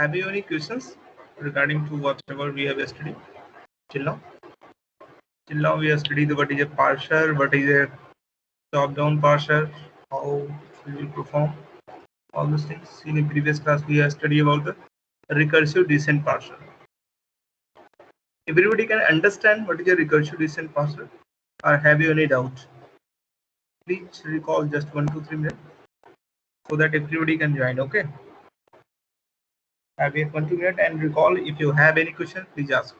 Have you any questions regarding to whatever we have studied till now? Till now we have studied what is a parser, what is a top-down parser, how we will perform all those things. In the previous class we have studied about the recursive descent parser. Everybody can understand what is a recursive descent parser, or have you any doubt? Please recall just 1 to 3 minutes so that everybody can join. Okay. Have a 1 to 2 minutes and recall. If you have any question, please ask.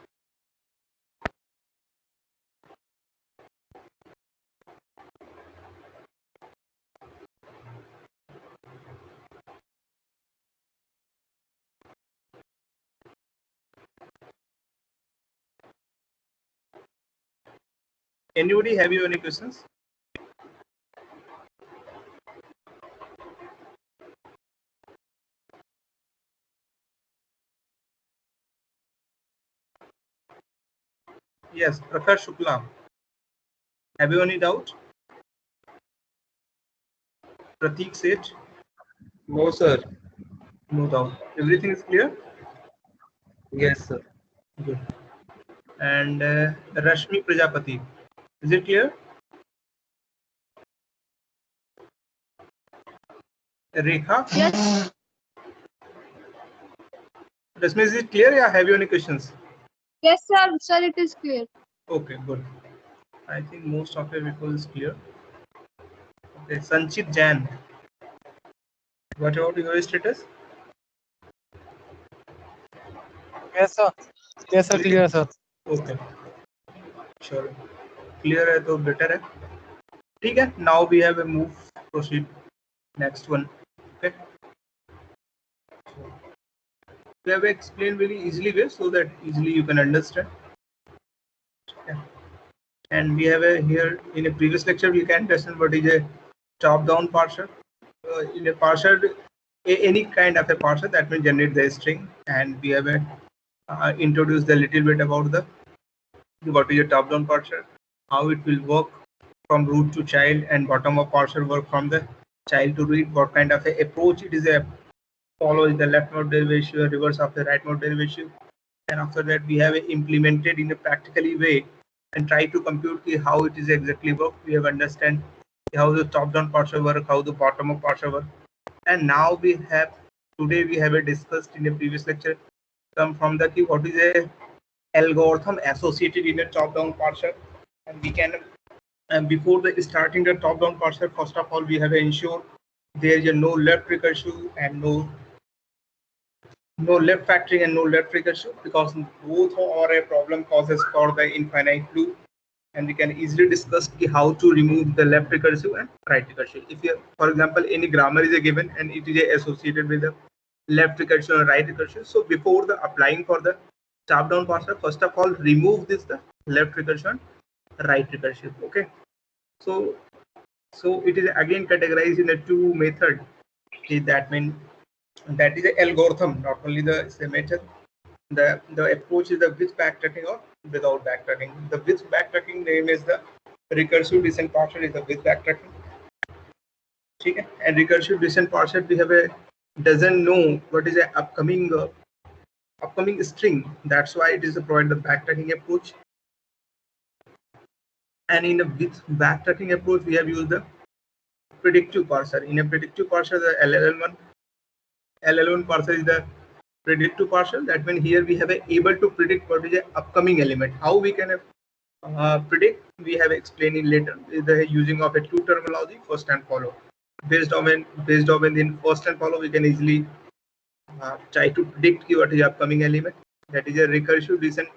Anybody have you any questions? Yes, Prakhar Shukla. Have you any doubt? Pratik Seth? No, sir. No doubt. Everything is clear? Yes, sir. Good. And Rashmi Prajapati. Is it clear? Rekha? Yes. Rashmi, is it clear? Yeah, have you any questions? Yes, sir. Sir, it is clear. Okay, good. I think most of your people is clear. Okay, Sanchit Jain. What about your status? Yes, sir. Yes, sir. Clear, sir. Okay. Sure. Clear है तो better है. ठीक है. Now we have a move. Proceed. Next one. Okay. We have explained very easily way so that easily you can understand. Okay. And we have a here in a previous lecture we can understand what is a top-down parser. In a parser, any kind of a parser that will generate the string, and we have a introduced a little bit about the what is a top-down parser, how it will work from root to child, and bottom-up parser work from the child to root. What kind of a approach it is a follows the left mode derivation, reverse of the right mode derivation, and after that we have implemented in a practically way and try to compute how it is exactly work. We have understand how the top-down parser work, how the bottom-up parser work, and now we have today we have discussed in a previous lecture come from the key what is a algorithm associated in a top-down parser, and we can before the starting the top-down parser, first of all we have ensure there is no left recursive and no left factoring and no left recursive, because both are a problem causes for the infinite loop, and we can easily discuss how to remove the left recursive and right recursive. If you, for example, any grammar is a given and it is associated with the left recursive and right recursive, so before the applying for the top-down parser, first of all remove this the left recursive and right recursive. Okay, so it is again categorized in a two method. That means that is a algorithm, not only the method. The approach is the with backtracking or without backtracking. The with backtracking name is the recursive descent parser is the with backtracking. Okay? And recursive descent parser we have a doesn't know what is a upcoming string. That's why it is a provide the backtracking approach. And in a with backtracking approach, we have used the predictive parser. In a predictive parser, the LL1 parser is the predictive parser. That means here we have able to predict what is the upcoming element. How we can predict, we have explained in later the using of a two terminology, first and follow. Based on in first and follow, we can easily try to predict what is the upcoming element. That is a recursive descent.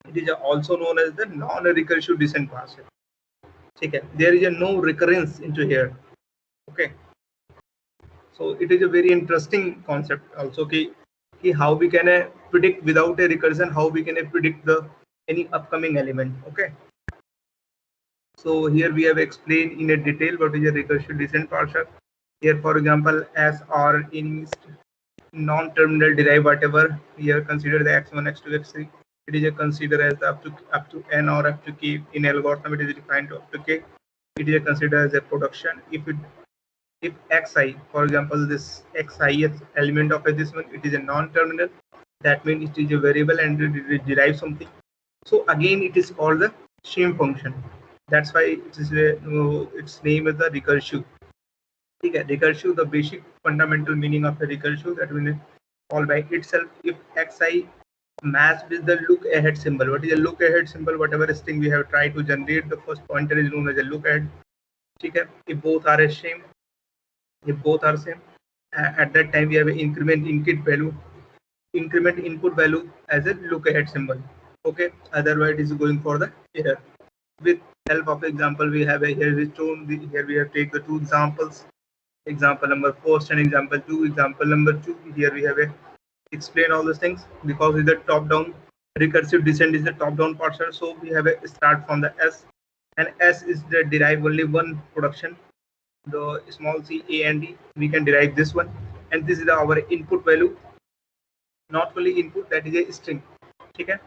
It is also known as the non-recursive descent parser. Okay, there is a no recurrence into here. Okay, so it is a very interesting concept also. How we can predict without a recursion, how we can predict the any upcoming element. Okay, so here we have explained in a detail what is a recursive descent parser. Here, for example, as or in non-terminal derive whatever here consider the x1, x2, x3. It is a consider as the up to n or up to k. In algorithm, it is defined to up to k. It is a considered as a production. If it if xi, for example, this xi element of this one, it is a non-terminal, that means it is a variable and it derives something. So again, it is called the shim function. That's why it is its name is the recursive. Okay, recursive, the basic fundamental meaning of a recursive, that will all by itself if xi matched with the look ahead symbol. What is a look ahead symbol? Whatever string we have tried to generate, the first pointer is known as a look ahead. Okay, if both are same, at that time we have an increment input value as a look ahead symbol. Okay, otherwise it is going for the error. With help of example, we have a here is shown here we have take the two examples. Example number first and example 2. Example number 2, here we have a explain all those things because with the top down recursive descent is the top down partial, so we have a start from the s, and s is the derive only one production, the small c, a and d. We can derive this one, and this is our input value, not only input, that is a string. Okay,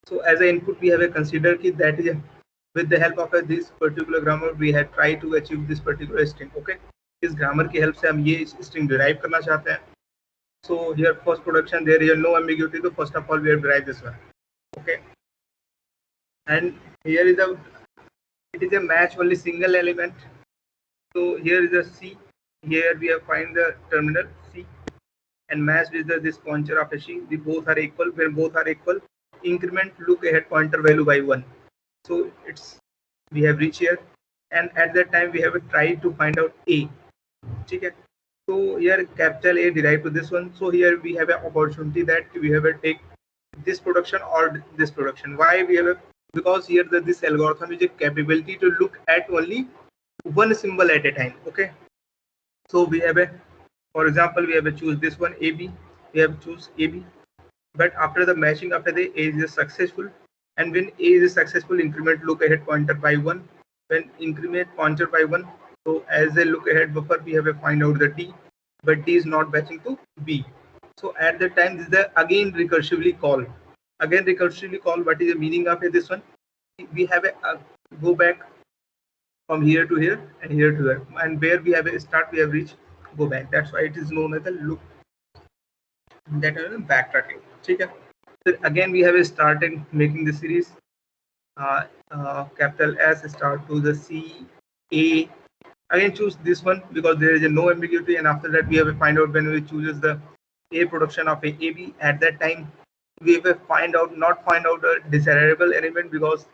so as an input we have a consider ki that is a, with the help of this particular grammar we have tried to achieve this particular string. Okay, इस grammar की help से हम ये string derive करना चाहते हैं. So here first production, there is no ambiguity, so first of all we have derived this one. Okay, and here is it is a match only single element. So here is a c, here we have find the terminal c and match with this pointer of a c. The both are equal. When both are equal, increment look ahead pointer value by 1. So it's we have reached here, and at that time we have tried to find out a. Okay, so here capital A derived to this one. So here we have an opportunity that we have a take this production or this production. Why we have a, because here this algorithm is a capability to look at only one symbol at a time. Okay, so we have a, for example, we have to choose this one AB. We have to choose AB, but after the matching, after the A is successful, and when A is successful, increment look ahead pointer by 1. When increment pointer by 1, so as a look ahead buffer, we have to find out the D, but D is not matching to B. So at that time, this is the again recursively call. Again recursively call. What is the meaning of this one? We have a go back from here to here and here to here, and where we have a start, we have reached go back. That's why it is known as the look. That is backtracking. Okay. So again, we have started making the series. Capital S start to the C A. Again, choose this one because there is a no ambiguity, and after that we have to find out when we chooses the A production of a AB. At that time, we have to find out a desirable element because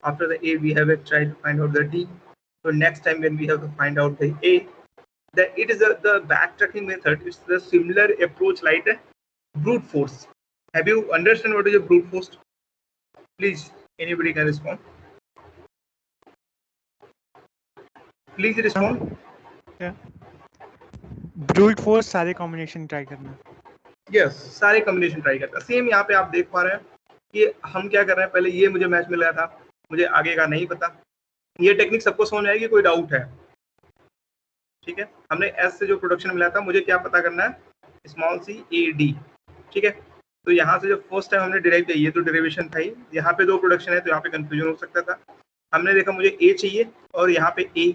after the A we have to try to find out the D. So next time when we have to find out the A, that it is the backtracking method. It's the similar approach like a brute force. Have you understand what is a brute force? Please, anybody can respond. Please respond. Yeah. Brute force सारे combination try करना. Yes, सारे combination try करता है. Same यहाँ पे आप देख पा रहे हैं कि हम क्या कर रहे हैं. पहले ये मुझे मैच मिल गया था, मुझे आगे का नहीं पता. ये टेक्निक सबको समझ आएगी, कोई डाउट है? ठीक है, हमने एस से जो प्रोडक्शन मिला था, मुझे क्या पता करना है, स्मॉल सी ए डी. ठीक है, तो यहाँ से जो फर्स्ट टाइम हमने डिराइव किया, ये तो डेरिवेशन था ही. यहाँ पे दो प्रोडक्शन है तो यहाँ पे कंफ्यूजन हो सकता था. हमने देखा मुझे ए चाहिए और यहाँ पे ए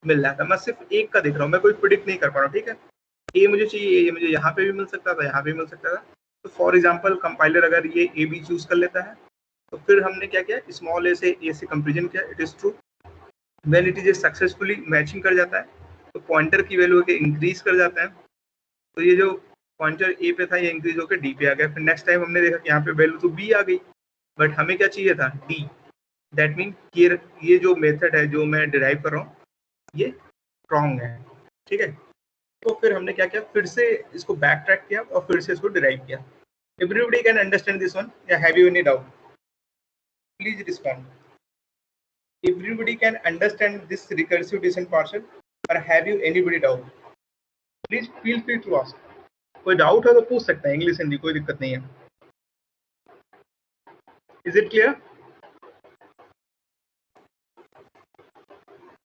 मिल रहा था. मैं सिर्फ एक का देख रहा हूँ, मैं कोई प्रिडिक्ट नहीं कर पा रहा हूँ. ठीक है, ए मुझे चाहिए, ये मुझे यहाँ पे भी मिल सकता था, यहाँ पे भी मिल सकता था. तो फॉर एग्जाम्पल कंपाइलर अगर ये ए बी चूज कर लेता है, तो फिर हमने क्या किया, स्मॉल ए से कंपेरिजन किया. It is true, when it is successfully matching कर जाता है तो पॉइंटर की वैल्यू के इंक्रीज कर जाता है. तो ये जो पॉइंटर ए पे था ये इंक्रीज होकर डी पे आ गया. फिर नेक्स्ट टाइम हमने देखा कि यहाँ पे वैल्यू तो बी आ गई, बट हमें क्या चाहिए था, डी. दैट मीन ये जो मेथड है जो मैं डिराइव कर रहा हूँ ये रॉन्ग है. ठीक है, तो फिर हमने क्या किया, फिर से इसको बैक ट्रैक किया और फिर से इसको डिराइव किया. Everybody can understand this one या have you any doubt? Please respond. Everybody can understand this recursive descent partial or have you anybody doubt? Please feel free to ask. कोई doubt है तो पूछ सकता है, इंग्लिश हिंदी कोई दिक्कत नहीं है. Is it clear?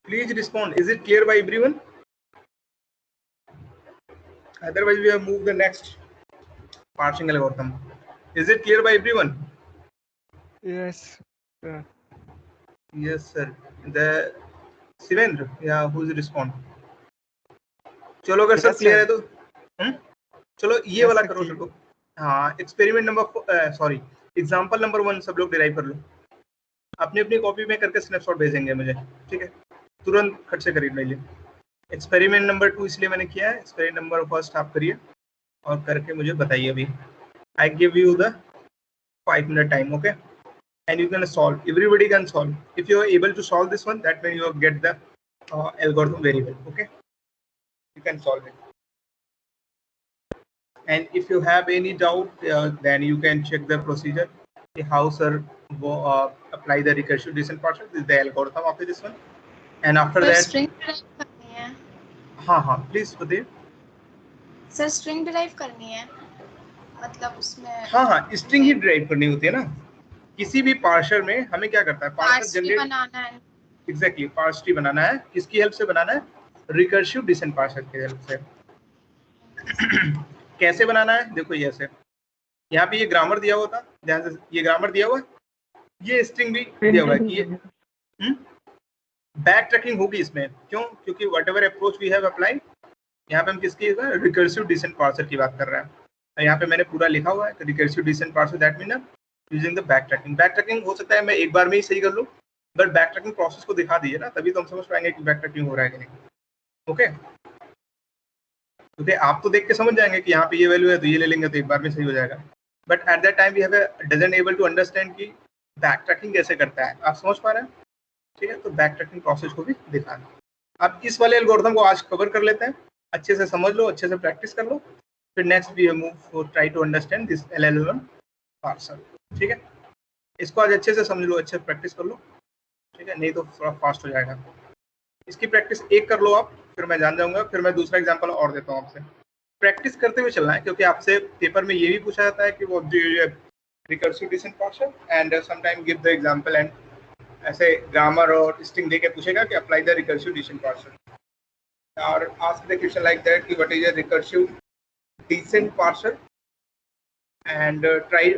Please respond. Is it clear by everyone? Otherwise we have moved the next parsing algorithm. Is it clear by everyone? Yes. Yes, sir. The Sivendra, yeah, who's respond? चलो अगर सब Yes, clear sir. है तो चलो ये Yes, वाला sir, करो clear. चलो। हाँ, experiment number sorry example number 1 सब लोग डिराइव कर लो, अपनी अपनी कॉपी में करके स्नैपशॉट भेजेंगे मुझे, ठीक है, तुरंत खट से खरीद लीजिए। एक्सपेरिमेंट नंबर 2 इसलिए मैंने किया है, एक्सपेरिमेंट नंबर फर्स्ट आप करिए और करके मुझे बताइए अभी। I give you the 5 minute time, okay, and you can solve, everybody can solve. If you are able to solve this one, that means you get the algorithm very well, okay, you can solve it. And if you have any doubt, then you can check the procedure, how sir apply the recursive descent partial. This is the algorithm after this one, and after sir that string derive करनी है। हाँ please बताइए। Sir string derive करनी है, मतलब उसमें हाँ string ही derive करनी होती है ना, किसी भी पार्सर में हमें क्या करता है, पार्सर पार्स भी जनरेट, बनाना है। एग्जैक्टली पार्स ट्री बनाना है, किसकी हेल्प से बनाना है, रिकर्सिव डिसेंट पार्सर की हेल्प से। कैसे बनाना है, देखो ये ऐसे, यहाँ पे ये ग्रामर दिया हुआ था, ध्यान से ये ग्रामर दिया हुआ है, ये स्ट्रिंग भी दिया हुआ है कि ये बैक ट्रैकिंग होगी इसमें, क्यों, क्योंकि whatever approach we have applied, यहाँ पे हम किसकी रिकर्सिव डिसेंट पार्सर की बात कर रहे हैं, तो यहाँ पे मैंने पूरा लिखा हुआ है recursive descent parser, that mean using the backtracking. Backtracking हो सकता है मैं एक बार में ही सही कर लूँ, बट बैक ट्रैकिंग प्रोसेस को दिखा दीजिए ना, तभी तो हम समझ पाएंगे कि बैक ट्रैकिंग हो रहा है कि नहीं, ओके। क्योंकि आप तो देख के समझ जाएंगे कि यहाँ पे ये वैल्यू है तो ये ले लेंगे तो एक बार में सही हो जाएगा, but at that time we have doesn't able to understand कि बैक ट्रैकिंग कैसे करता है, आप समझ पा रहे हैं, ठीक है, तो बैक ट्रैकिंग प्रोसेस को भी दिखाना। अब इस वाले एल्गोरिथम को आज कवर कर लेते हैं, अच्छे से समझ लो, अच्छे से प्रैक्टिस कर लो, फिर next we move for try to understand this LLM parser, ठीक है, इसको आज अच्छे से समझ लो, अच्छे से प्रैक्टिस कर लो, ठीक है, नहीं तो थोड़ा फास्ट हो जाएगा। इसकी प्रैक्टिस एक कर लो आप, फिर मैं जान जाऊंगा, फिर मैं दूसरा एग्जांपल और देता हूँ आपसे, प्रैक्टिस करते हुए चलना है, क्योंकि आपसे पेपर में ये भी पूछा जाता है कि वो recursive descent parser and some time give the example, and ऐसे ग्रामर और स्ट्रिंग देके पूछेगा कि apply the recursive descent parser और ask the question like that कि what is a recursive descent parser and try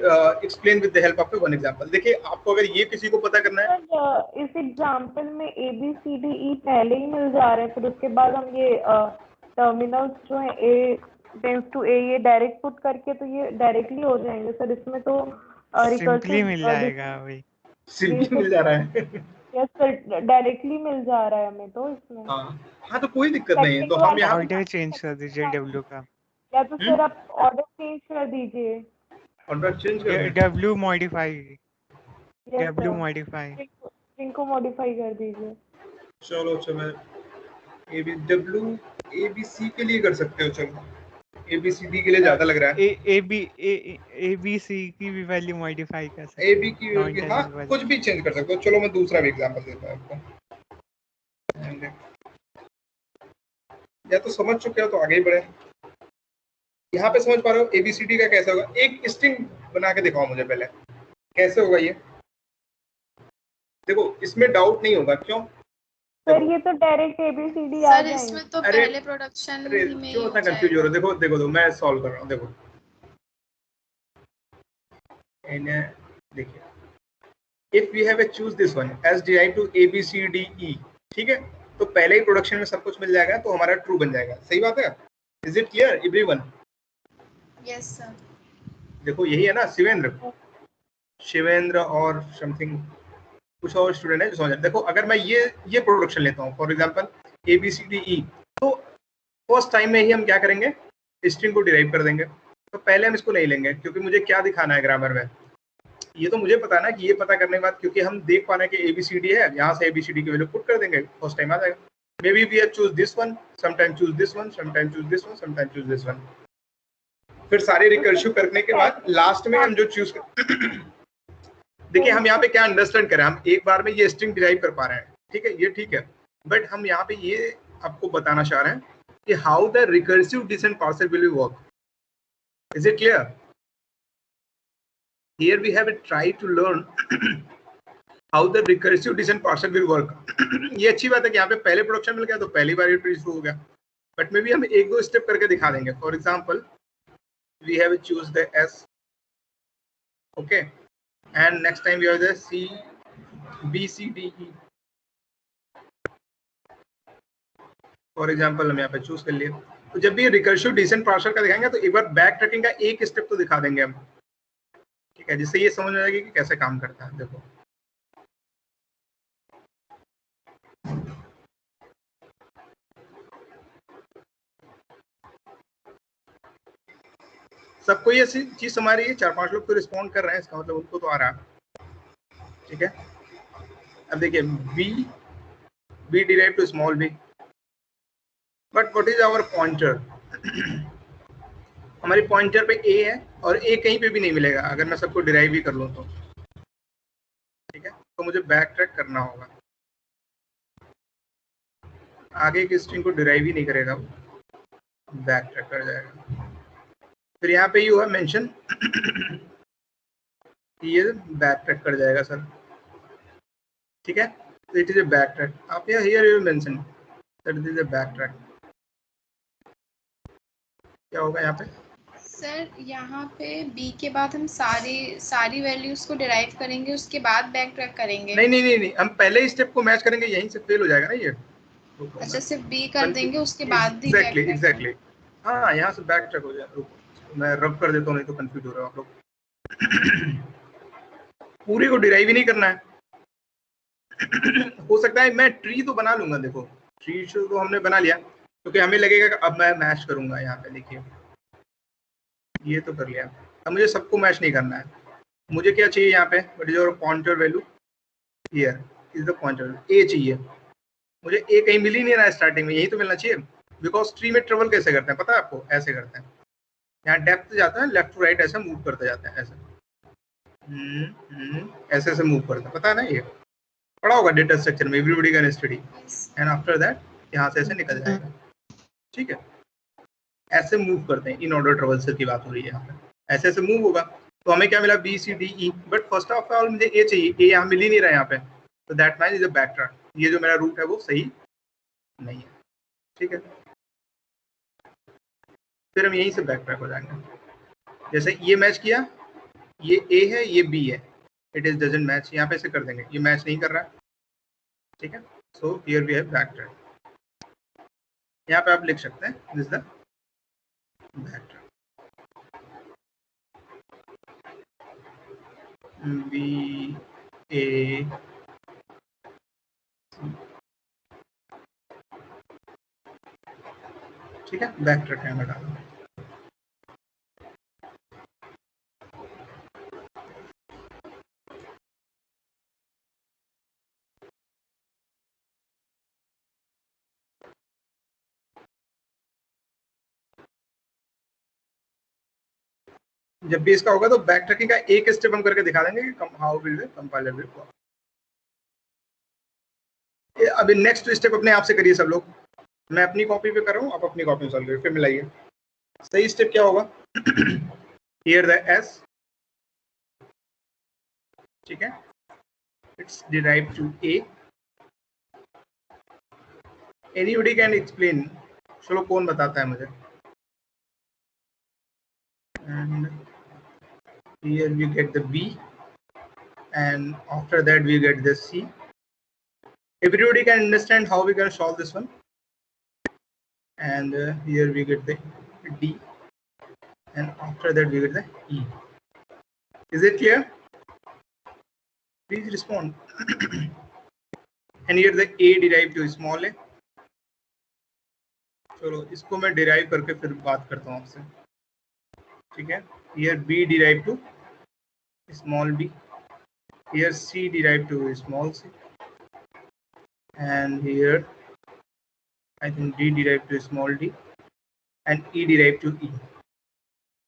explain with the help of one example. देखिए आपको अगर ये किसी को पता करना है, सर इस एग्जाम्पल में ABCDE पहले ही मिल जा रहे हैं, फिर उसके बाद हम ये टर्मिनल्स जो है A टेंड्स टू A ये डायरेक्ट पुट करके तो ये डायरेक्टली हो जाएंगे सर, इसमें तो सिंपली मिल जाएगा वही। सिंपली मिल जा रहा है। यस सर, डायरेक्टली मिल जा रहा है हमें तो इसमें। हाँ तो कोई दिक्कत नहीं है, तो हम यहाँ ऑर्डर चेंज कर दीजिए W का, या तो सर आप ऑर्डर चेंज कर दीजिए, ऑर्डर चेंज कर दें। W modify, W modify, string को मॉडिफाई कर दीजिए। चलो मैं ABC के लिए कर सकते हो, चलो ABCD के लिए ज्यादा लग रहा है, ABC की भी वैल्यू मॉडिफाई कर सकते AB की हाँ कुछ भी चेंज कर सकते हो। चलो मैं दूसरा भी एग्जांपल देता हूँ आपको, या तो समझ चुके हो तो आगे ही बढ़े। यहाँ पे समझ पा रहे हो ABCD का कैसे होगा, एक स्ट्रिंग बना के दिखाओ मुझे पहले कैसे होगा ये, देखो इसमें डाउट नहीं होगा, क्यों सर ये तो डायरेक्ट ABCD आ सर जाएंगे। इसमें तो अरे, पहले प्रोडक्शन अरे में क्यों ही इतना हो कंफ्यूज हो रहे जाएगा। हो, देखो मैं सॉल्व कर रहा हूँ, देखो देखिए if we have choose this one as derive to ABCDE, ठीक है, तो पहले ही प्रोडक्शन में सब कुछ मिल जाएगा तो हमारा ट्रू बन जाएगा, सही बात है, is it clear everyone? Yes sir. देखो यही है ना, शिवेंद्र और समथिंग कुछ और स्टूडेंट है जो समझ, देखो अगर मैं ये प्रोडक्शन लेता हूँ फॉर एग्जांपल ABCDE, तो फर्स्ट टाइम में ही हम क्या करेंगे, स्ट्रिंग को डिराइव कर देंगे, तो पहले हम इसको नहीं लेंगे क्योंकि मुझे क्या दिखाना है ग्रामर में, ये तो मुझे पता है ना कि ये पता करने के बाद, क्योंकि हम देख पा रहे हैं कि ABCD है, यहाँ से ABCD की वैल्यू पुट कर देंगे, फर्स्ट टाइम आ जाएगा। Maybe we have choose this one, sometime choose this one, sometime choose this one, sometime choose this one, फिर सारे रिकर्सिव करने के बाद लास्ट में हम जो चूज देखिए हम यहाँ पे क्या अंडरस्टैंड करें, हम एक बार में ये स्ट्रिंग डिराइव कर पा रहे हैं, ठीक है, ये ठीक है, बट हम यहाँ पे ये आपको बताना चाह रहे हैं कि how the recursive descent parser will work, is it clear? Here we have tried to learn how the recursive descent parser will work. ये अच्छी बात है कि यहाँ पे पहले प्रोडक्शन मिल गया तो पहली बार ये ट्री शुरू हो गया, बट मे बी हम एक दो स्टेप करके दिखा देंगे। For example we have choose the S, okay, and next time we have the C, B, C, D, E. For example हम यहाँ पे चूज कर लिए, तो जब भी रिकर्सिव डिसेंट पार्सर का दिखाएंगे तो एक बार बैक ट्रैकिंग का एक स्टेप तो दिखा देंगे हम, ठीक है, जिससे ये समझ में आएगी कि कैसे काम करता है। देखो सबको ये चीज समझ रही है, 4-5 लोग तो रिस्पॉन्ड कर रहे हैं, इसका मतलब उनको तो आ रहा है, ठीक है। अब देखिए B derive to small B, but what is our pointer? हमारी पॉइंटर पे ए है और ए कहीं पे भी नहीं मिलेगा अगर मैं सबको डिराइव भी कर लूँ तो, ठीक है। तो मुझे बैक ट्रैक करना होगा, आगे की स्ट्रिंग को डिराइव ही नहीं करेगा वो, बैक ट्रैक कर जाएगा। फिर यहाँ पे यू है मेंशन ये बैक ट्रैक कर जाएगा सर, ठीक है। It is a back track, आप here you mention that it is a back track. क्या होगा यहाँ पे सर? यहाँ पे बी के बाद हम सारी वैल्यूज को डिराइव करेंगे, उसके बाद बैक ट्रैक करेंगे। नहीं, हम पहले ही स्टेप को मैच करेंगे, यहीं से फेल हो जाएगा ना ये। अच्छा, सिर्फ बी कर देंगे उसके बाद ही एग्जैक्टली हाँ, यहाँ से बैक ट्रैक हो जाएगा। मैं रब कर देता हूँ, नहीं तो कंफ्यूज हो रहा है आप लोग। पूरी को डिराइव ही नहीं करना है। हो सकता है मैं ट्री तो बना लूंगा, देखो ट्री तो हमने बना लिया क्योंकि हमें लगेगा कि अब मैं मैच करूंगा। यहाँ पे देखिए ये तो कर लिया, अब मुझे सबको मैच नहीं करना है। मुझे क्या चाहिए यहाँ पे, what is your pointer value, here is the pointer A चाहिए मुझे। ए कहीं मिल ही नहीं रहा है स्टार्टिंग में, यही तो मिलना चाहिए। बिकॉज ट्री में ट्रेवल कैसे करते हैं पता है आपको, ऐसे करते हैं, यहाँ डेप्थ जाता है लेफ्ट टू राइट, ऐसे मूव करते जाते हैं, ऐसे ऐसे ऐसे मूव करते हैं, पता है ना, ये पढ़ा होगा डेटा स्ट्रक्चर में, everybody can study. And after that यहाँ से ऐसे निकल जाएगा, ठीक है। ऐसे मूव करते हैं, इन ऑर्डर ट्रेवल्सर की बात हो रही है यहाँ पे, ऐसे ऐसे मूव होगा। तो हमें क्या मिला, B C D E, but first of all मुझे ए चाहिए, ए यहाँ मिल ही नहीं रहा है यहाँ पे, तो that means is a back track. ये जो मेरा रूट है वो सही नहीं है, ठीक है। फिर हम यहीं से बैक ट्रैक हो जाएंगे। जैसे ये मैच किया, ये ए है ये बी है, इट इज डजंट मैच, यहाँ पे ऐसे कर देंगे, ये मैच नहीं कर रहा है, ठीक है। So here we have back track. यहाँ पे आप लिख सकते हैं this is the back track, B A ठीक है, बैक ट्रैक यहाँ पे डालो। जब भी इसका होगा तो बैक ट्रैकिंग का एक स्टेप हम करके दिखा देंगे कि how will the compiler will work. अभी नेक्स्ट स्टेप अपने आप से करिए सब लोग, मैं अपनी कॉपी पे कर रहा हूँ, आप अपनी कॉपी में सॉल्व करिए, फिर मिलाइए। सही स्टेप क्या होगा, हियर द एस, ठीक है, it's derived to A. Anybody can explain, चलो कौन बताता है मुझे। And here we get the B, and after that we get the C. Everybody can understand how we can solve this one. And here we get the D, and after that we get the E. Is it clear? Please respond. And here the A derived to small a. चलो इसको मैं derive करके फिर बात करता हूँ आपसे, ठीक है। Here B derived to small b, here C derived to small c, and here I think D derived to small d, and E derived to E.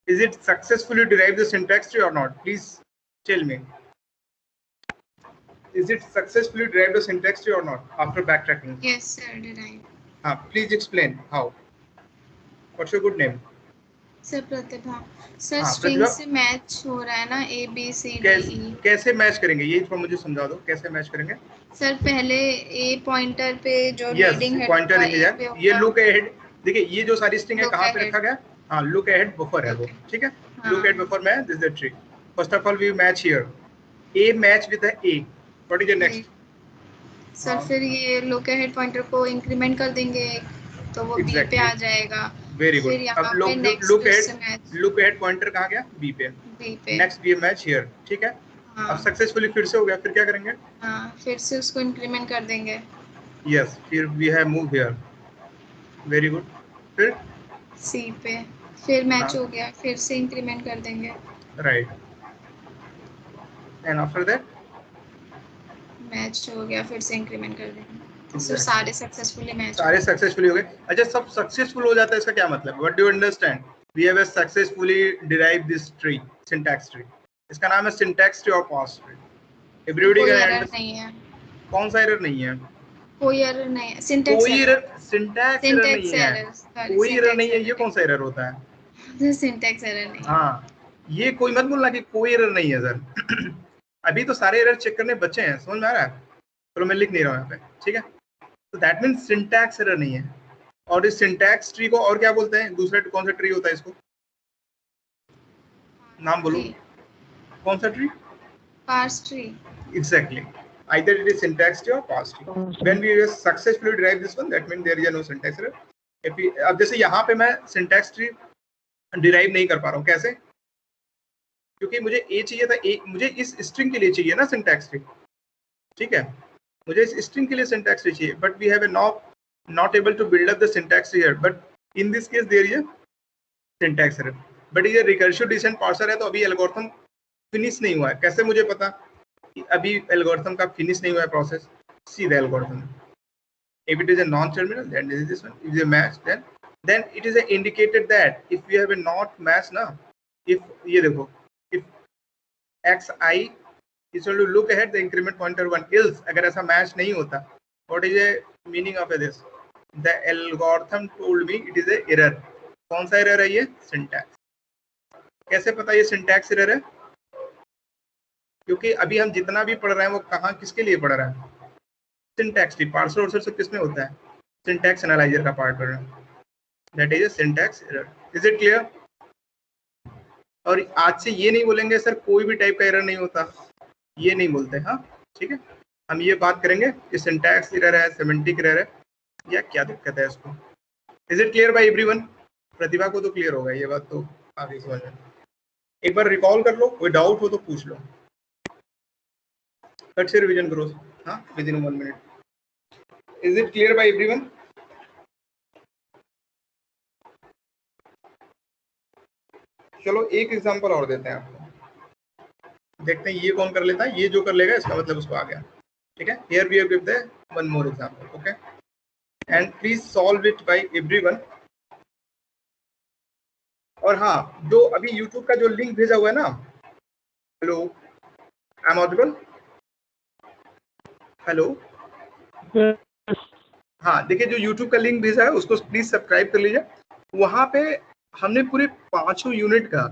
Is it successfully derived the syntax tree or not? Please tell me. Is it successfully derived the syntax tree or not after backtracking? Yes sir, derived. Please explain how. What's your good name? Sir Pratibha. Sir हाँ, string प्रतिभा। से match हो रहा है ना, A B C D ई। कैसे match करेंगे, ये थोड़ा मुझे समझा दो, कैसे मैच करेंगे। सर पहले ए पॉइंटर पे जो लीडिंग है पॉइंटर ये लुक अहेड, देखिए ये जो सारी स्ट्रिंग है कहाँ पे रखा गया, हाँ लुक अहेड बफर है वो, ठीक है। लुक अहेड बफर में this is the tree. First of all we match here A match with the A, what is the next. Sir फिर ये लुक अहेड पॉइंटर को इंक्रीमेंट कर देंगे तो वो बी पे आ जाएगा। Very good. फिर यहाँ अब पे नेक्स्ट उससे मैच लुक एट पॉइंटर कहाँ गया? बी पे। बी पे। नेक्स्ट बी मैच हियर, ठीक है। हाँ अब सक्सेसफुली फिर से हो गया, फिर क्या करेंगे? हाँ, फिर से उसको इंक्रीमेंट कर देंगे। यस, फिर we have move here, very good. फिर सी पे, फिर मैच हाँ हो गया, फिर से इंक्रीमेंट कर देंगे। Right, and after that match हो गया, फिर से इंक्रीमेंट कर देंगे। तो Exactly. सारे सक्सेसफुली मैच हो सारे गए। सक्सेसफुली हो गए। अच्छा, सब सक्सेसफुल हो जाता है, इसका क्या मतलब? What do you understand? We have successfully derive this tree, syntax tree. इसका नाम है सिंटैक्स ट्री और पार्स ट्री। एवरीबॉडी कोई कैन एरर अंडरस्टैंड। नहीं है, कौन सा एरर नहीं है? कोई एरर नहीं है। सिंटैक्स कोई एरर, एरर, सिंटैक्स एरर नहीं सिंटैक्स है, एरर, सॉरी कोई एरर नहीं सिंटैक्स है। ये एरर कौन सा एरर होता है? नहीं, सिंटैक्स एरर नहीं है। हाँ, ये कोई मत बोलना कि कोई एरर नहीं है सर। अभी तो सारे एरर चेक करने बच्चे हैं, समझ में आ रहा है? चलो मैं लिख नहीं रहा हूँ यहाँ पे, ठीक है। तो दैट मीन्स सिंटैक्स एरर नहीं है। और इस सिंटैक्स ट्री को और क्या बोलते हैं? दूसरा कौन सा ट्री होता है इसको? नाम बोलो, कौन सा tree? Parse tree. Exactly. Either it is syntax tree or parse tree. When we successfully derive this one, that means there is no syntax error. If we, अब जैसे यहाँ पे मैं syntax tree derive नहीं कर पा रहा हूँ, कैसे? क्योंकि मुझे a चाहिए था, मुझे इस string के लिए चाहिए ना syntax tree, ठीक है? मुझे इस string के लिए syntax tree चाहिए, but we have a not able to build up the syntax tree here. But in this case there is a syntax error. But ये recursive descent parser है, तो अभी algorithm finish नहीं हुआ है। कैसे मुझे पता अभी एल्गोरिथम का फिनिश नहीं हुआ है process? See the algorithm, if it is a non terminal then this is this one, if it is a match then it is indicated that if we have a not match ना, if ये देखो, if xi is to look ahead the increment pointer 1, else अगर ऐसा match नहीं होता, what is the meaning of this? The algorithm told me it is a error. कौन सा error है ये? सिंटैक्स। कैसे पता ये सिंटैक्स एरर है? क्योंकि अभी हम जितना भी पढ़ रहे हैं वो कहाँ किसके लिए पढ़ रहे हैं? Syntax tree. पार्सर और सब किसमें होता है? सिंटैक्स एनालाइजर का पार्ट पढ़ रहे हैं, that is a syntax error. Is it clear? और आज से ये नहीं बोलेंगे सर कोई भी टाइप का एरर नहीं होता, ये नहीं बोलते, हाँ ठीक है। हम ये बात करेंगे कि सिंटैक्स एरर है, सेमेंटिक एरर है, या क्या दिक्कत है इसको। Is it clear by everyone? Pratibha को तो क्लियर होगा ये बात, तो आगे समझ में। एक बार रिकॉल कर लो, कोई डाउट हो तो पूछ लो, फट से रिवीजन करो, हाँ, within 1 minute. Is it clear by everyone? चलो एक एग्जांपल और देते हैं आपको, देखते हैं ये कौन कर लेता है। ये जो कर लेगा इसका मतलब उसको आ गया, ठीक है। Here we have give the one more example, okay, and please solve it by everyone. और हाँ, जो अभी YouTube का जो लिंक भेजा हुआ है ना, hello, I am audible? Hello, हाँ, देखिए जो YouTube का लिंक भेजा है उसको प्लीज सब्सक्राइब कर लीजिए। वहां पे हमने पूरे 5 यूनिट का,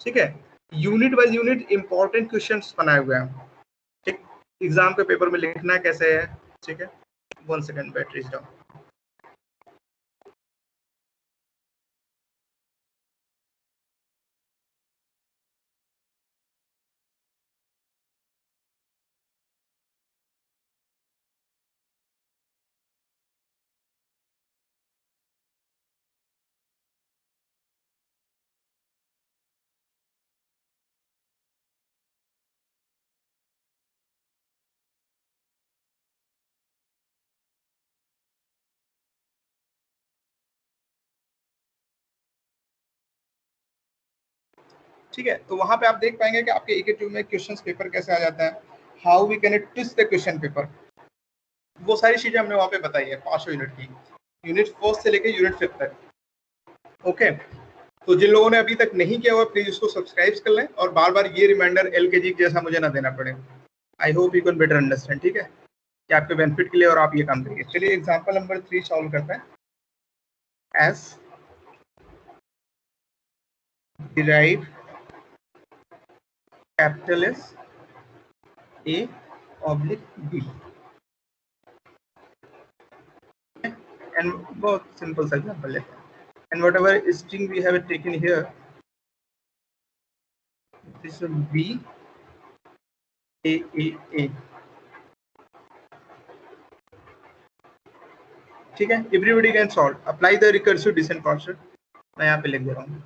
ठीक है, unit by unit important questions बनाए हुए हैं, ठीक। एग्जाम के पेपर में लिखना कैसे है, ठीक है। 1 सेकंड, बैटरी इज डाउन। ठीक है, तो वहां पे आप देख पाएंगे कि आपके एकेटिव में क्वेश्चंस पेपर कैसे आ जाता है, how we can twist the question paper, वो सारी चीजें हमने वहां पे बताई है 5 यूनिट की, यूनिट 1 से लेके यूनिट 5 तक, ओके। तो जिन लोगों ने अभी तक नहीं किया हुआ प्लीज उसको सब्सक्राइब कर लें, और बार बार ये रिमाइंडर LKG जैसा मुझे ना देना पड़े। I hope you can better understand, ठीक है, कि आपके बेनिफिट के लिए और आप ये काम करिए। चलिए एग्जांपल नंबर 3 सॉल्व करते हैं। S derive capital S A oblique B, and बहुत simple सा example लेते हैं, and whatever string we have taken here, this is B A A A, ठीक है। Everybody can solve, apply the recursive descent parser, मैं यहाँ पे लिख दे रहा हूँ,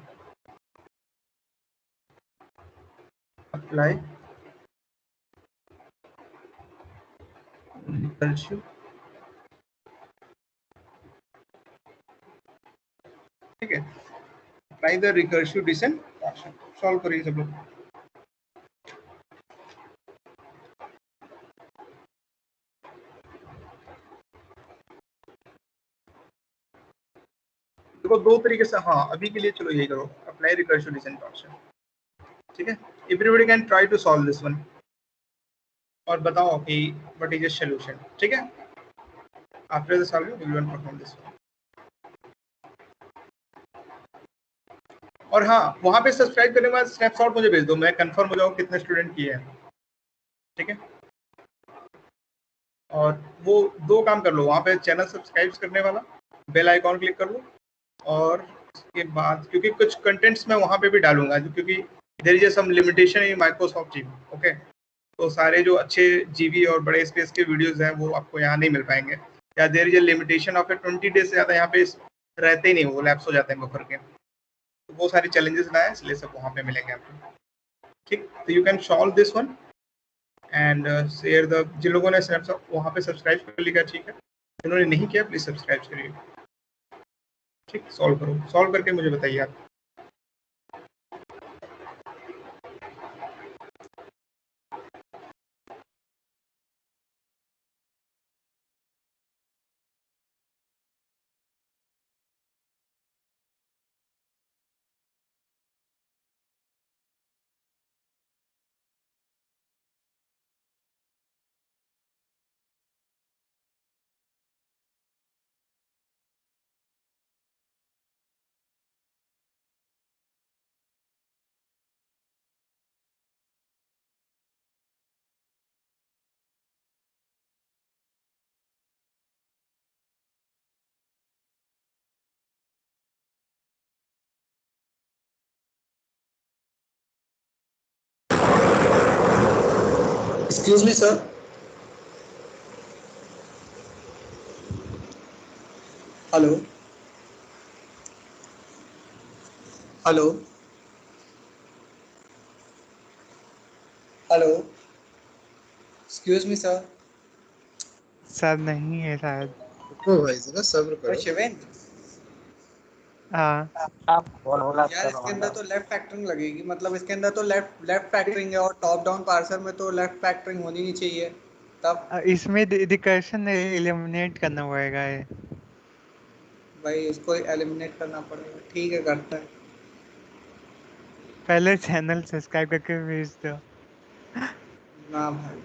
अप्लाई रिकर्सिव, ठीक है, apply the recursive descent function. सॉल्व करिए सब लोग। देखो दो तरीके से, हाँ अभी के लिए चलो यही करो, अप्लाई रिकर्सिव डिसेंट फंक्शन, ठीक है। Everybody can try to solve this one और बताओ कि व्हाट इज द सॉल्यूशन, ठीक है। After the solving we will perform this one. और हाँ, वहां पे सब्सक्राइब करने के बाद स्नैपशॉट मुझे भेज दो, मैं कंफर्म हो जाऊँ कितने स्टूडेंट किए हैं, ठीक है। और वो दो काम कर लो, वहां पे चैनल सब्सक्राइब करने वाला बेल आइकॉन क्लिक कर लो, और उसके बाद क्योंकि कुछ कंटेंट्स मैं वहां पे भी डालूंगा, क्योंकि there is some limitation in Microsoft team, okay. तो सारे जो अच्छे जीबी और बड़े स्पेस के वीडियोस हैं वो आपको यहाँ नहीं मिल पाएंगे, या there is limitation of 20 days से ज़्यादा यहाँ पे रहते ही नहीं, वो लैप्स हो जाते हैं बफर के। तो वो सारी चैलेंजेस ना है, इसलिए सब वहाँ पे मिलेंगे आपको, ठीक। तो you can solve this one and share the, जिन लोगों ने वहाँ पे सब्सक्राइब कर लिया ठीक है, जिन्होंने नहीं किया प्लीज सब्सक्राइब करिए, ठीक। सॉल्व करो, सॉल्व करके मुझे बताइए आप। Excuse me, sir. Hello. Hello. Hello. Excuse me, sir. Sir नहीं है शायद। रुको भाई जरा सब्र करो। शिवेंद्र, हाँ यार इसके अंदर तो लेफ्ट फैक्टरिंग लगेगी, मतलब इसके अंदर तो लेफ्ट फैक्टरिंग है और टॉप डाउन पार्सर में तो लेफ्ट फैक्टरिंग होनी नहीं चाहिए। तब इसमें रिकर्शन एलिमिनेट करना पड़ेगा ये। भाई इसको एलिमिनेट करना पड़ेगा, ठीक है करते हैं। पहले चैनल सब्सक्राइब करके भेज दो। ना भाई।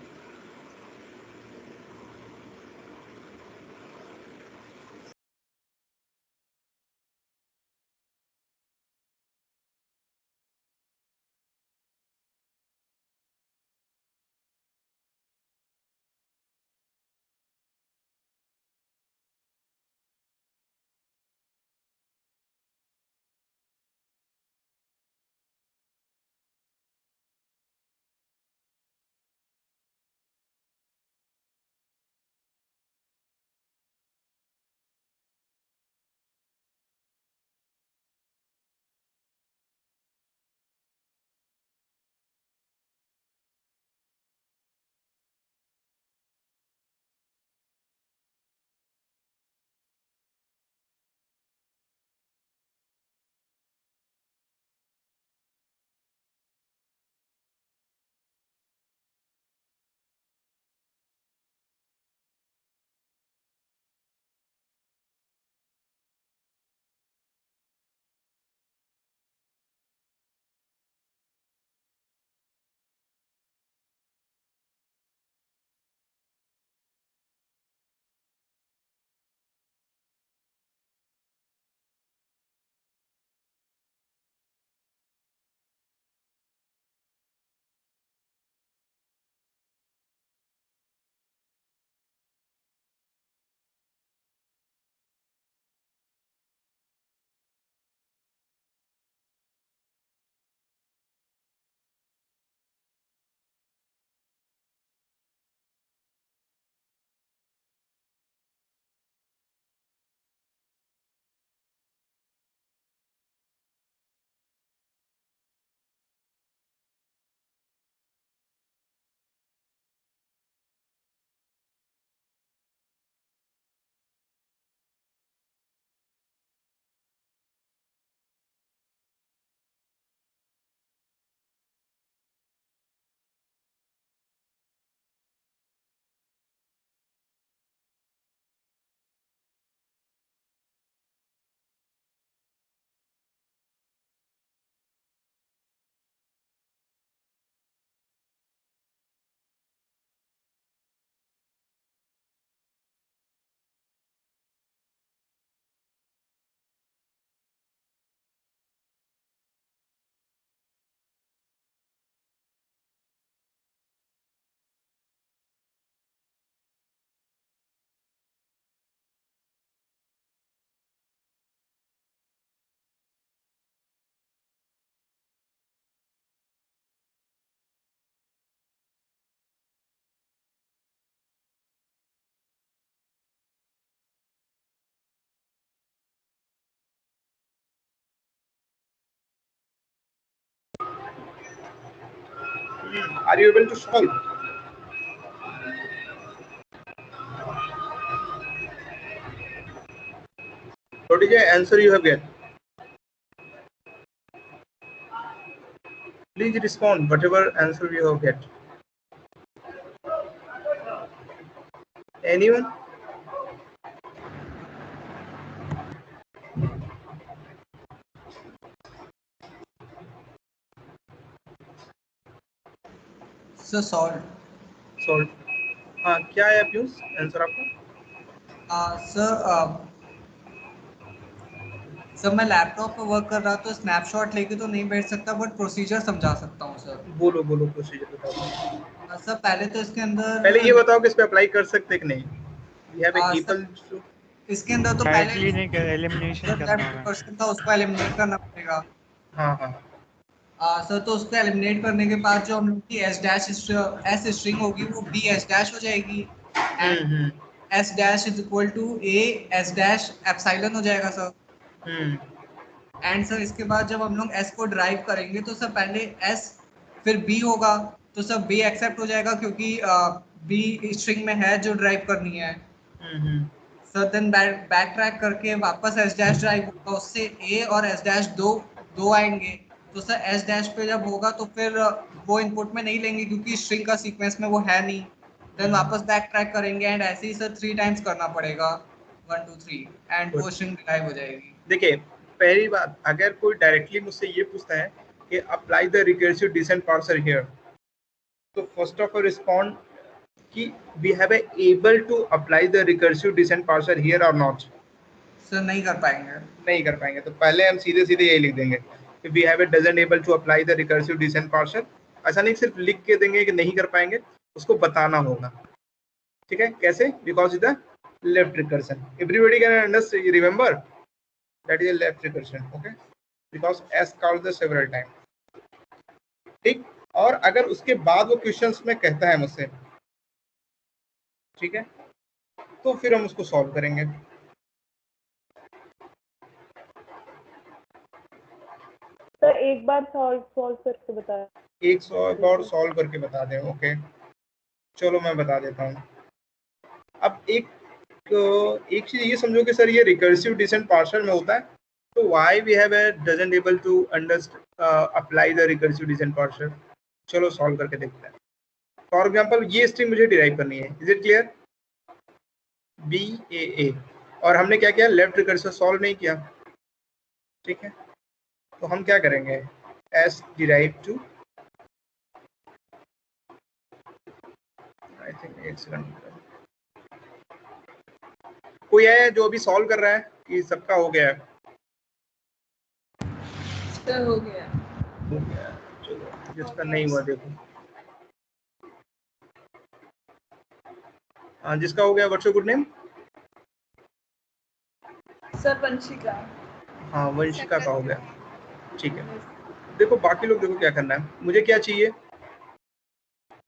Are you able to solve? What is the answer you have get? Please respond whatever answer you have get. Anyone? Sir solve Solve. हाँ, क्या है पीयूष आंसर आपका? सर मैं लैपटॉप पे वर्क कर रहा तो स्नैपशॉट लेके तो नहीं बैठ सकता, बट प्रोसीजर समझा सकता हूँ सर। बोलो प्रोसीजर बताओ। सर पहले तो इसके अंदर पहले ये बताओ कि इस पे अप्लाई कर सकते कि नहीं? We have a sir, equal इसके अंदर तो डायरेक्टली पहले नहीं एलिमिनेशन करना होगा। पर्सन था उसको एलिमिनेट करना पड़ेगा। हाँ सर तो उसको एलिमिनेट करने के बाद जो हम लोग की एस स्ट्रिंग होगी वो बी एस डैश हो जाएगी, and S dash is equal to A S dash epsilon हो जाएगा सर। एंड सर इसके बाद जब हम लोग एस को ड्राइव करेंगे तो सर पहले एस फिर बी होगा, तो सर बी एक्सेप्ट हो जाएगा क्योंकि बी स्ट्रिंग में है जो ड्राइव करनी है। सर देन बैक ट्रैक करके वापस एस डैश ड्राइव होगा, उससे ए और एस डैश दो आएंगे। तो सर एस डैश पे जब होगा तो फिर वो इनपुट में नहीं लेंगे क्योंकि स्ट्रिंग का सीक्वेंस में वो है नहीं। देन वापस बैक ट्रैक करेंगे एंड ऐसे ही सर 3 टाइम्स करना पड़ेगा, 1 2 3, एंड वो स्ट्रिंग ड्राइव हो जाएगी। देखिए, पहली बात, अगर कोई डायरेक्टली मुझसे ये पूछता है कि apply the recursive descent parser here, तो फर्स्ट ऑफ ऑल रिस्पॉन्ड कि we have able to apply the recursive descent parser here और नॉट। सर नहीं कर पाएंगे। तो पहले हम सीधे यही लिख देंगे कि we have doesn't able to apply the recursive descent parser. ऐसा नहीं सिर्फ लिख के देंगे कि नहीं कर पाएंगे, उसको बताना होगा। ठीक है, कैसे? Because is the left recursion, everybody can understand, remember that is a left recursion, okay, because s called the several time. ठीक, और अगर उसके बाद वो क्वेश्चंस में कहता है मुझसे, ठीक है, तो फिर हम उसको सॉल्व करेंगे। सर एक बार सॉल्व करके बताया। एक बार सॉल्व करके बता दें, ओके, चलो मैं बता देता हूँ। अब एक चीज ये समझो कि सर ये रिकर्सिव डिसेंट पार्सर में होता है, तो why we have a doesn't able to apply the recursive descent parser। चलो सॉल्व करके देखते हैं। फॉर एग्जांपल ये स्ट्रिंग मुझे डिराइव करनी है, इज इट क्लियर? बी ए, और हमने क्या किया, लेफ्ट रिकर्सिव सॉल्व नहीं किया। ठीक है, तो हम क्या करेंगे, S derive to, I think एक सेकंड, कोई है जो अभी सॉल्व कर रहा है कि सबका हो गया है? हो गया। चलो जिसका नहीं हुआ देखो, हाँ जिसका हो गया, what's your good name? Sir Vanshika. हाँ वंशिका का हो गया, ठीक है। देखो बाकी लोग देखो क्या करना है, मुझे क्या चाहिए,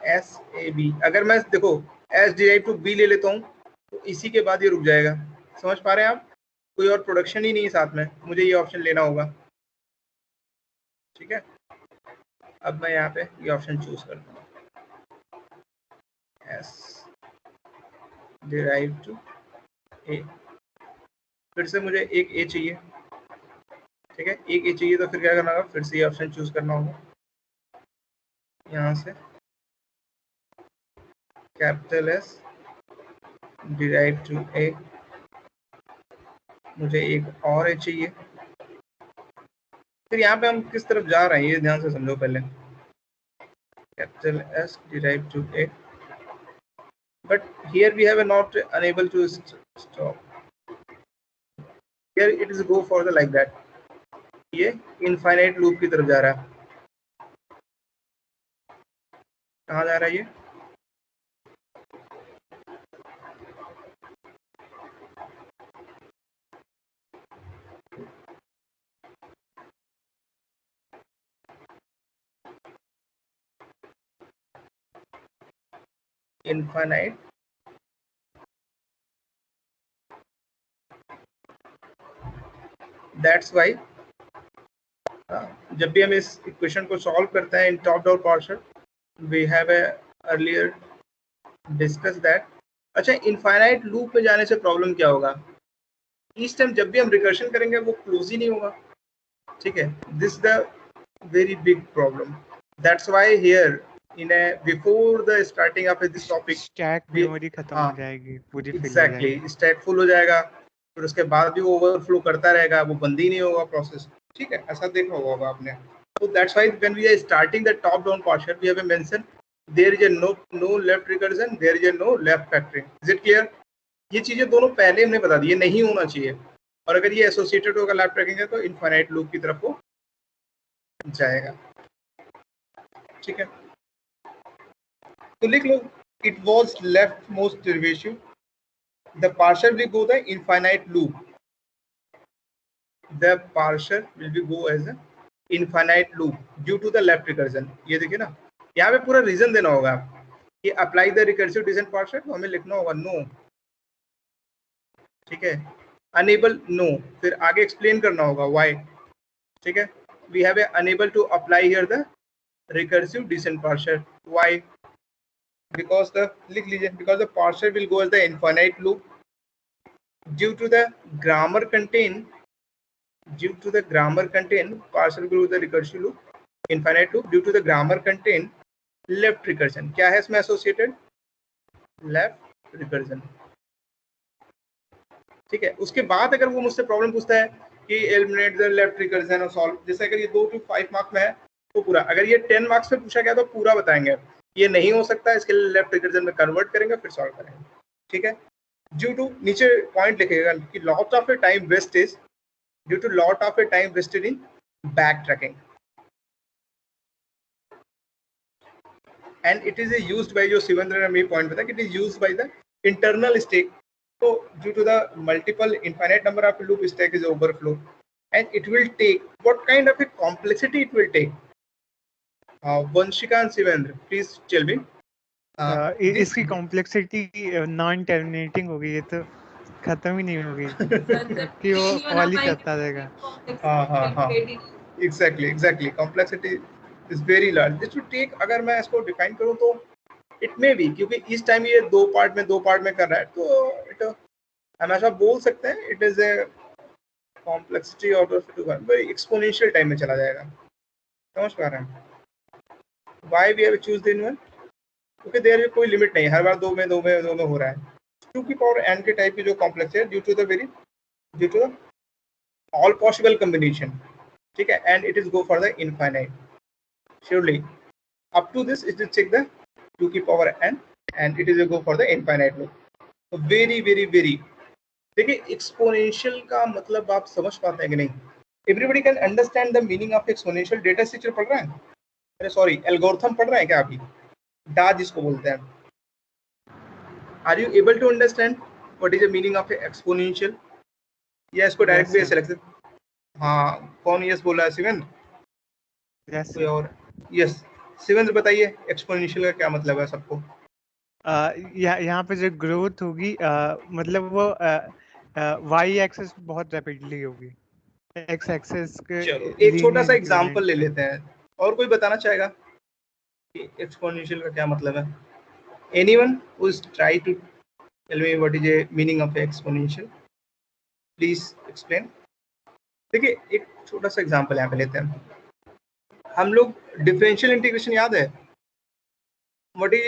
एस ए बी। अगर मैं देखो एस डिराइव टू बी ले लेता हूँ तो इसी के बाद ये रुक जाएगा। समझ पा रहे हैं आप? कोई और प्रोडक्शन ही नहीं है साथ में, मुझे ये ऑप्शन लेना होगा। ठीक है, अब मैं यहाँ पे ये ऑप्शन चूज करता हूँ, एस डिराइव टू ए, फिर से मुझे एक ए चाहिए। ठीक है, एक ए चाहिए तो फिर क्या करना होगा, फिर से ये ऑप्शन चूज करना होगा, यहाँ से कैपिटल एस डिराइव टू ए, मुझे एक और ए चाहिए। फिर यहाँ पे हम किस तरफ जा रहे हैं ये ध्यान से समझो पहले, capital S derive to A, but here we have a not unable to stop, here it is go for the like that, ये infinite loop की तरफ जा रहा है। कहाँ जा रहा है ये, infinite that's why जब भी हम इस इक्वेशन को सॉल्व करते हैं in top down parsing, we have earlier discuss that. अच्छा, इनफाइनाइट लूप में जाने से प्रॉब्लम क्या होगा? इस टाइम जब भी हम रिकर्शन करेंगे वो क्लोज ही नहीं होगा, ठीक है। This the very big problem, that's why here in before the starting of this topic stack memory खत्म हो जाएगी, पूरी फिल हो एग्जैक्टली जाएगी। स्टैक फुल हो जाएगा, फिर उसके बाद भी ओवरफ्लो करता रहेगा, वो बंद ही नहीं होगा प्रोसेस, ठीक है। ऐसा देखा होगा आपने। तो that's why when we are starting the top down parsing we have mention there is no left recursion, there is no left factoring. Is it clear? ये चीजें दोनों पहले हमने बता दी, ये नहीं होना चाहिए, और अगर ये एसोसिएटेड होगा लेफ्ट ट्रैकिंग है तो इनफाइनाइट लूप की तरफ वो जाएगा, ठीक है। तो लिख लो, it was left most derivative, the partial will go the infinite loop, the partial will be go as a infinite loop due to the left recursion। ये देखिए ना, यहाँ पे पूरा रीजन देना होगा कि apply the recursive decision partial, तो हमें लिखना होगा नो, ठीक है। अनेबल नो, फिर आगे एक्सप्लेन करना होगा व्हाई, ठीक है। We have unable to apply here the recursive decision partial, why? Because the, लिख लीजिए, because the partial will go as the infinite loop due to the grammar contain partial will go the recursive loop, infinite loop due to the grammar contain left recursion। क्या है इसमें associated? Left recursion, ठीक है। उसके बाद अगर वो मुझसे प्रॉब्लम पूछता है कि एलिमिनेट द लेफ्ट रिकर्जन और सॉल्व, जैसे अगर ये 2 to 5 मार्क्स में है तो पूरा, अगर ये 10 मार्क्स में पूछा गया तो पूरा बताएंगे। ये नहीं हो सकता, इसके लिए लेफ्ट रिकर्जन में कन्वर्ट करेंगे फिर सॉल्व करेंगे, ठीक है। ड्यू टू, नीचे पॉइंट लिखेगा कि lot of a time wastage, due to lot of a time wasted in backtracking, and it is used by, जो शिवेंद्र ने मेरी पॉइंट बताया कि it is used by the internal stack. So due to the multiple infinite number of loop, stack is overflow and it will take, what kind of a complexity it will take? Vanshika and Shivendra, please tell me। इसकी complexity non terminating होगी, ये तो खत्म ही नहीं होगी कि वो call ही करता रहेगा। हाँ, exactly complexity is very large, this will take, अगर मैं इसको डिफाइन करूँ तो इट मे बी, क्योंकि इस टाइम ये दो पार्ट में कर रहा है, तो इट, हम ऐसा बोल सकते हैं it is a complexity order exponential time में चला जाएगा। समझ पा रहे हैं? Why we have choose the इनवन? क्योंकि देयर कोई लिमिट नहीं, हर बार दो में हो रहा है। 2 की पावर n के टाइप की जो कॉम्प्लेक्स है due to the all possible combination, ठीक है, and it is go for the infinite surely up to this it is check the 2 की power n and it is a go for the infinite loop। so very देखिए, exponential का मतलब आप समझ पाते हैं कि नहीं? Everybody can understand the meaning of exponential. Data structure पढ़ रहे हैं? अरे सॉरी, एल्गोरिथम पढ़ रहे हैं क्या अभी? डाज जिसको बोलते हैं। Are you able to understand what is the meaning of exponential? या इसको डायरेक्ट भी ऐसे लगता है? हाँ, कौन यस बोला है? शिवेंद्र? कोई और? यस, शिवेंद्र बताइए एक्सपोनेंशियल का क्या मतलब है सबको? यहाँ पे जो ग्रोथ होगी, मतलब वो वाई एक्सेस बहुत रैपिडली होगी, एक्स एक्सेस के। चलो एक छोटा सा एग्जांपल ले लेते हैं, और कोई बताना चाहेगा कि एक्सपोनेंशियल का क्या मतलब है? Anyone who is try to tell me what is the meaning of exponential, please explain. देखिए, एक छोटा सा एग्जांपल यहाँ पे लेते हैं हम लोग। डिफरेंशियल इंटीग्रेशन याद है? What is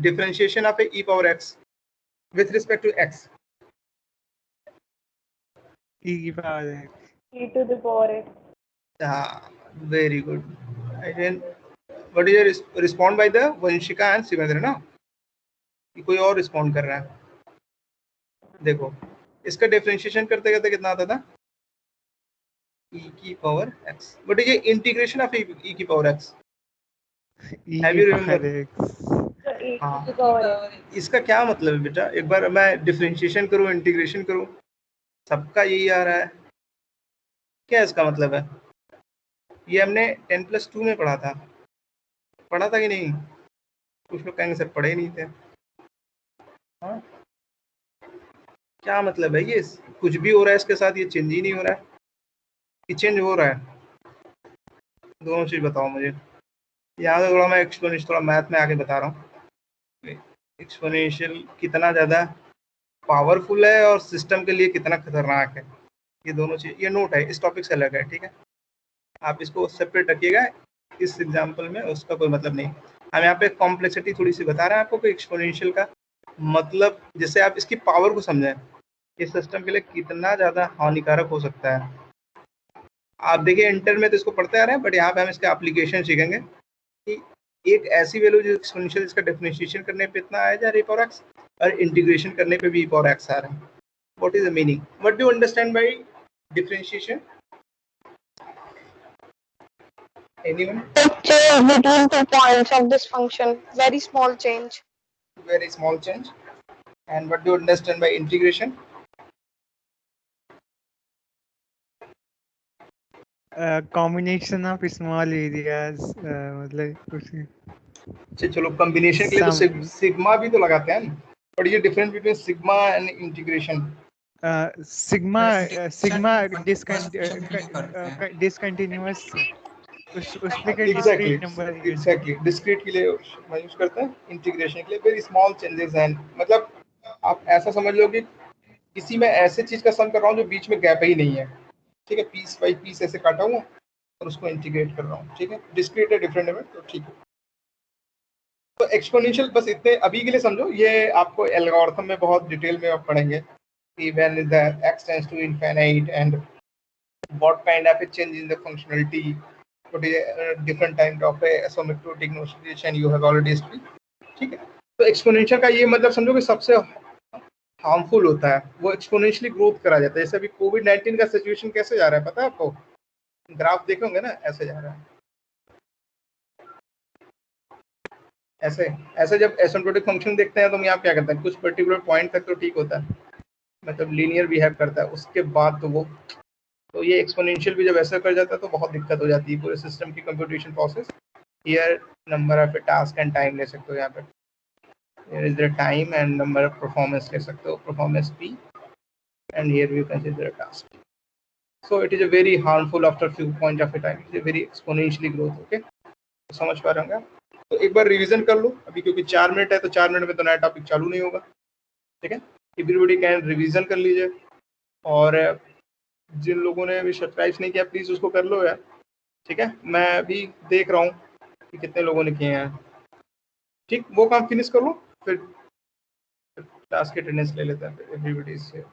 differentiation of a e power x with respect to x? e की power x, e to the power x। Very good। And what is respond by the Vanshika and Shivendra ना? कोई और respond कर रहा है? देखो, इसका differentiation करते करते कितना आता था? e की power x। What is integration of e की power x? Have you remember? इसका क्या मतलब है बेटा? एक बार मैं डिफरेंशिएशन करूं, इंटीग्रेशन करूं, सबका यही आ रहा है। क्या इसका मतलब है? ये हमने 10+2 में पढ़ा था कि नहीं? कुछ लोग कहेंगे सर पढ़े ही नहीं थे। हाँ, क्या मतलब है? ये कुछ भी हो रहा है इसके साथ, ये चेंज ही नहीं हो रहा है, ये चेंज हो रहा है। दोनों चीज बताओ मुझे। यहाँ से थोड़ा मैं एक्सपोनेंशियल थोड़ा मैथ में आगे बता रहा हूँ। एक्सपोनेंशियल कितना ज़्यादा पावरफुल है और सिस्टम के लिए कितना खतरनाक है, ये दोनों चीज़, ये नोट है, इस टॉपिक से अलग है, ठीक है। आप इसको सेपरेट रखिएगा, इस एग्जाम्पल में उसका कोई मतलब नहीं। हम यहाँ पे कॉम्प्लेक्सिटी थोड़ी सी बता रहे हैं आपको कि एक्सपोनेंशियल का मतलब, जैसे आप इसकी पावर को समझें, इस सिस्टम के लिए कितना ज़्यादा हानिकारक हो सकता है। आप देखिए इंटर में तो इसको पढ़ते आ रहे हैं, बट यहाँ पे हम इसका एप्लीकेशन सीखेंगे कि एक ऐसी वैल्यू जो एक्सपोनेंशियल, इसका डिफरेंशिएशन करने पे इतना आया जा रहा है e power x, और इंटीग्रेशन करने पे भी e power x आ रहा है। What is the meaning, what do you understand by differentiation? Anyone? Change between 2 points of this function. Very small change. Very small change. And what do you understand by integration? Combination of small areas, मतलब कुछ चलो combination के लिए तो sigma भी तो लगाते हैं, बट ये difference between sigma and integration. Sigma discontinuous, उस पे डिस्क्रीट नंबर एग्जैक्टली डिस्क्रीट के लिए मैं यूज करते हैं, इंटीग्रेशन के लिए वेरी स्मॉल चेंजेस हैं। मतलब आप ऐसा समझ लो कि किसी में ऐसे चीज का सम कर रहा हूँ जो बीच में गैप ही नहीं है, ठीक है, पीस बाई पीस ऐसे काटा हुआ और उसको इंटीग्रेट कर रहा हूँ, ठीक है। डिस्क्रीट है, डिफरेंट है, तो ठीक है। तो एक्सपोनेंशियल बस इतने अभी के लिए समझो, ये आपको एल्गोरिथम में बहुत डिटेल में आप पढ़ेंगे कि when the x tends to infinite and what kind of change in the functionality, what is different type of asymmetric notation you have already study, ठीक है। तो एक्सपोनेंशियल का ये मतलब समझो कि सबसे हार्मफुल होता है, वो एक्सपोनेंशियली ग्रोथ करा जाता है। जैसे अभी कोविड-19 का सिचुएशन कैसे जा रहा है पता है आपको? ग्राफ देखोगे ना, ऐसे जा रहा है, ऐसे ऐसे। जब एसिम्प्टोटिक फंक्शन देखते हैं तो हम यहाँ क्या करते हैं, कुछ पर्टिकुलर पॉइंट तक तो ठीक होता है, मतलब लीनियर बिहेव करता है, उसके बाद तो वो, तो ये एक्सपोनेंशियल भी जब ऐसा कर जाता है तो बहुत दिक्कत हो जाती है पूरे सिस्टम की computation process. Here number of task and time ले सकते हो, यहाँ पे here is the time and number of performance ले सकते हो, performance p, and here we consider a task. So it is a very harmful after few point of a time, it is a very exponentially growth, okay? तो समझ पा रहे होंगे आप? तो एक बार रिवीजन कर लो अभी, क्योंकि 4 मिनट है तो 4 मिनट में तो नया टॉपिक चालू नहीं होगा, ठीक है। एवरीबॉडी कैन रिवीजन कर लीजिए, और जिन लोगों ने अभी सब्सक्राइब नहीं किया प्लीज उसको कर लो यार, ठीक है। मैं अभी देख रहा हूँ कि कितने लोगों ने किए हैं, ठीक, वो काम फिनिश कर लो, फिर टास्क अटेंडेंस ले लेते हैं एवरीबॉडी से।